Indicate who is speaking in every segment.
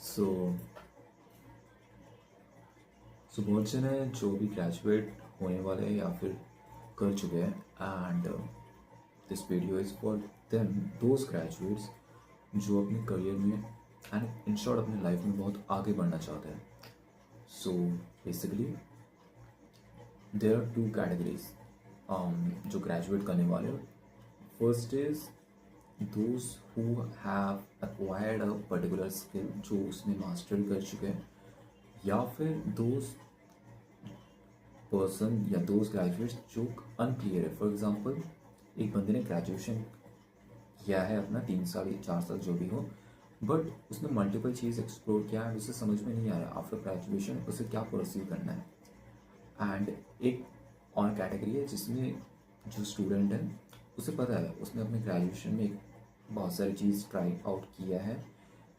Speaker 1: सो बहुत जन है जो भी ग्रेजुएट होने वाले हैं या फिर कर चुके हैं and this video is for them those graduates जो अपने करियर में एंड इन शॉर्ट अपनी लाइफ में बहुत आगे बढ़ना चाहते हैं. So basically there are two categories जो ग्रेजुएट करने वाले हैं. First is those who have acquired a particular skill जो उसने मास्टर कर चुके हैं, या फिर दोज पर्सन या दोज ग्रेजुएट्स जो अनक्लियर है. फॉर एग्जांपल एक बंदे ने ग्रेजुएशन किया है अपना 3 साल या 4 साल जो भी हो, बट उसने मल्टीपल चीज़ एक्सप्लोर किया एंड उसे समझ में नहीं आया आफ्टर ग्रेजुएशन उसे क्या परस्यू करना है. एंड एक और कैटेगरी है जिसमें जो स्टूडेंट है उसे पता है उसने अपने ग्रेजुएशन में बहुत सारी चीज़ ट्राई आउट किया है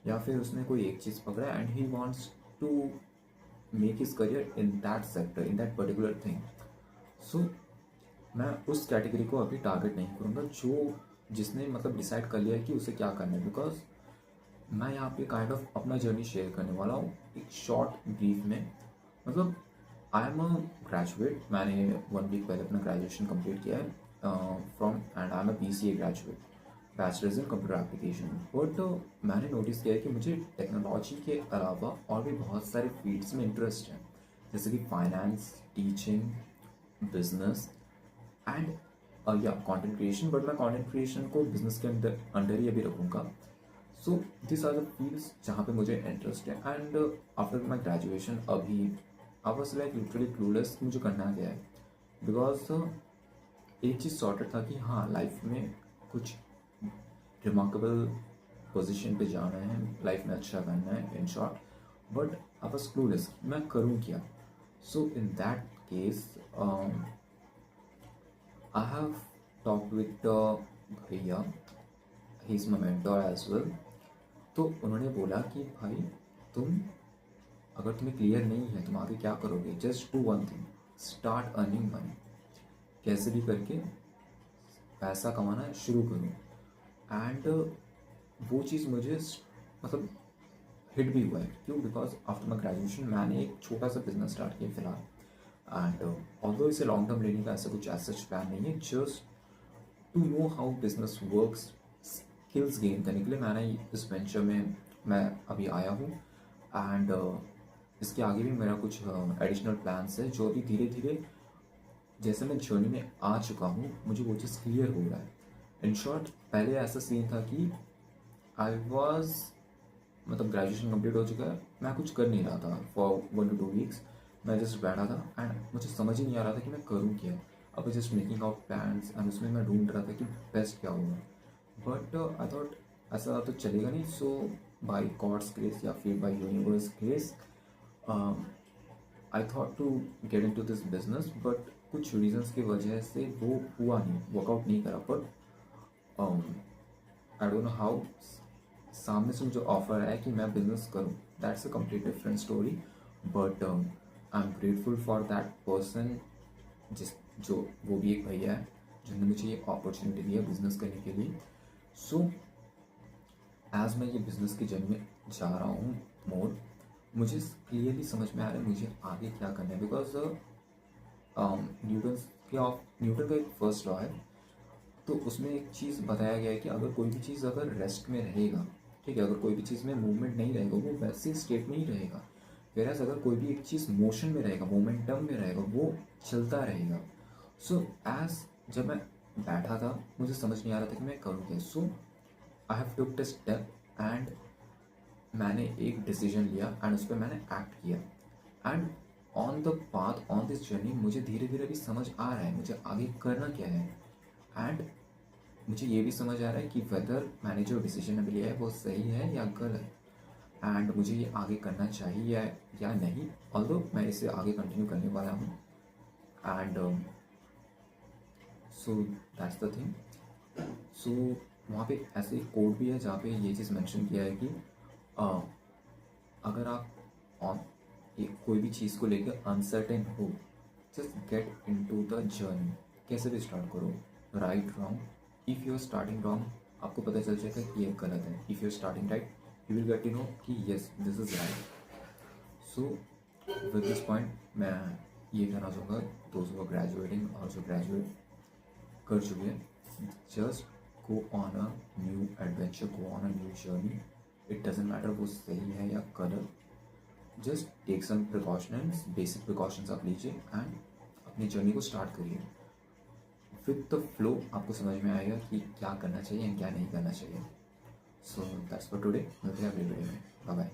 Speaker 1: या फिर उसने कोई एक चीज़ पकड़ा and he wants to make his career in that sector in that particular thing. So मैं उस कैटेगरी को अभी टारगेट नहीं करूँगा जो जिसने मतलब डिसाइड कर लिया है कि उसे क्या करना है, बिकॉज मैं यहाँ पे काइंड ऑफ अपना जर्नी शेयर करने वाला हूँ एक शॉर्ट ब्रीफ में. मतलब आई एम अ ग्रेजुएट, मैंने 1 वीक पहले अपना ग्रेजुएशन कंप्लीट किया है from and I am a BCA graduate, bachelors in computer application. But मैंने नोटिस किया है कि मुझे टेक्नोलॉजी के अलावा और भी बहुत सारे फील्ड्स में इंटरेस्ट है, जैसे कि फाइनेंस, टीचिंग, बिजनेस एंड या कंटेंट क्रिएशन. बट मैं कंटेंट क्रिएशन को बिजनेस के अंडर ही अभी रखूँगा. So this are the fields जहाँ पे मुझे इंटरेस्ट है. एंड आफ्टर माई ग्रेजुएशन अभी I was like literally clueless मुझे करना क्या है, बिकॉज एक चीज़ सॉर्टेड था कि हाँ लाइफ में कुछ रिमार्केबल पोजीशन पे जाना है, लाइफ में अच्छा करना है in short. But I was clueless मैं करूँ क्या. So in that case I have talk with भैया, he is my mentor as well. तो उन्होंने बोला कि भाई तुम अगर तुम्हें क्लियर नहीं है तुम आगे क्या करोगे, just do one thing, start earning money. कैसे भी करके पैसा कमाना शुरू करूँ. एंड वो चीज़ मुझे मतलब हिट भी हुआ है. क्यों? बिकॉज आफ्टर माई ग्रेजुएशन मैंने एक छोटा सा बिजनेस स्टार्ट किया फिलहाल. एंड ऑल्दो इसे लॉन्ग टर्म लेने का ऐसा कुछ एज सच प्लान नहीं है, just to know how business works, skills gain करने के लिए मैंने इस वेंचर में मैं अभी आया हूँ. एंड इसके आगे भी मेरा कुछ एडिशनल प्लान्स है जो अभी धीरे धीरे जैसे मैं जर्नी में आ चुका हूँ मुझे वो चीज़ क्लियर हो रहा है. इन शॉर्ट पहले ऐसा सीन था कि आई वॉज मतलब ग्रेजुएशन कंप्लीट हो चुका है, मैं कुछ कर नहीं रहा था फॉर 1 to 2 वीक्स. मैं जस्ट बैठा था एंड मुझे समझ ही नहीं आ रहा था कि मैं करूँ क्या. अब just making out plans and उसमें मैं ढूंढ रहा था कि बेस्ट क्या होगा. बट आई थॉट ऐसा तो चलेगा नहीं. सो बाई गॉड्स ग्रेस या फिर by universe grace I thought to get in to this business. But कुछ रीजंस की वजह से वो हुआ नहीं, वर्कआउट नहीं करा. But I don't know how सामने से मुझे ऑफर आया कि मैं बिजनेस करूं, that's a complete different story. But I am grateful for that person जिस जो वो भी एक भैया है जिन्होंने मुझे ये अपॉर्चुनिटी दी है बिजनेस करने के लिए. सो एज मैं ये बिजनेस की जर्नी में जा रहा हूँ मोर, मुझे क्लियरली समझ में आ रहा है मुझे आगे क्या करना है. बिकॉज न्यूटन का एक फर्स्ट लॉ है, तो उसमें एक चीज़ बताया गया है कि अगर कोई भी चीज़ अगर रेस्ट में रहेगा, ठीक है, अगर कोई भी चीज़ में मूवमेंट नहीं रहेगा वो वैसे स्टेट में ही रहेगा. वेराज अगर कोई भी एक चीज़ मोशन में रहेगा, मोमेंटम में रहेगा, वो चलता रहेगा. सो एज जब मैं बैठा था मुझे समझ नहीं आ रहा था कि मैं करूँ क्या. So I have took the step and मैंने एक डिसीजन लिया एंड उस पर मैंने एक्ट किया. And on the path on this journey मुझे धीरे धीरे भी समझ आ रहा है मुझे आगे करना क्या है. एंड मुझे ये भी समझ आ रहा है कि वेदर मैंने जो डिसीजन अभी लिया है वो सही है या गलत. एंड मुझे ये आगे करना चाहिए या नहीं, ऑल्दो मैं इसे आगे कंटिन्यू करने वाला हूँ. And so that's the thing. So वहाँ पे ऐसे एक कोड भी है जहाँ पे ये चीज़ मेंशन किया है कि अगर आप ऑन एक कोई भी चीज़ को लेकर अनसर्टेन हो, just get into the journey. कैसे भी स्टार्ट करो, right wrong. If you are starting wrong आपको पता चल जाएगा कि ये गलत है. If you are starting right you will get to know कि yes this is right. So with this point मैं ये कहना चाहूँगा दोस्त जो ग्रेजुएटिंग और जो ग्रेजुएट कर चुके हैं, just go on a new adventure, go on a new journey. It doesn't matter वो सही है या गलत, just take some precautions, basic precautions आप लीजिए एंड अपनी जर्नी को स्टार्ट करिए। विद द फ्लो आपको समझ में आएगा कि क्या करना चाहिए एंड क्या नहीं करना चाहिए। सो दैट्स फॉर टुडे, मिलते हैं अगले वीडियो में, बाय बाय।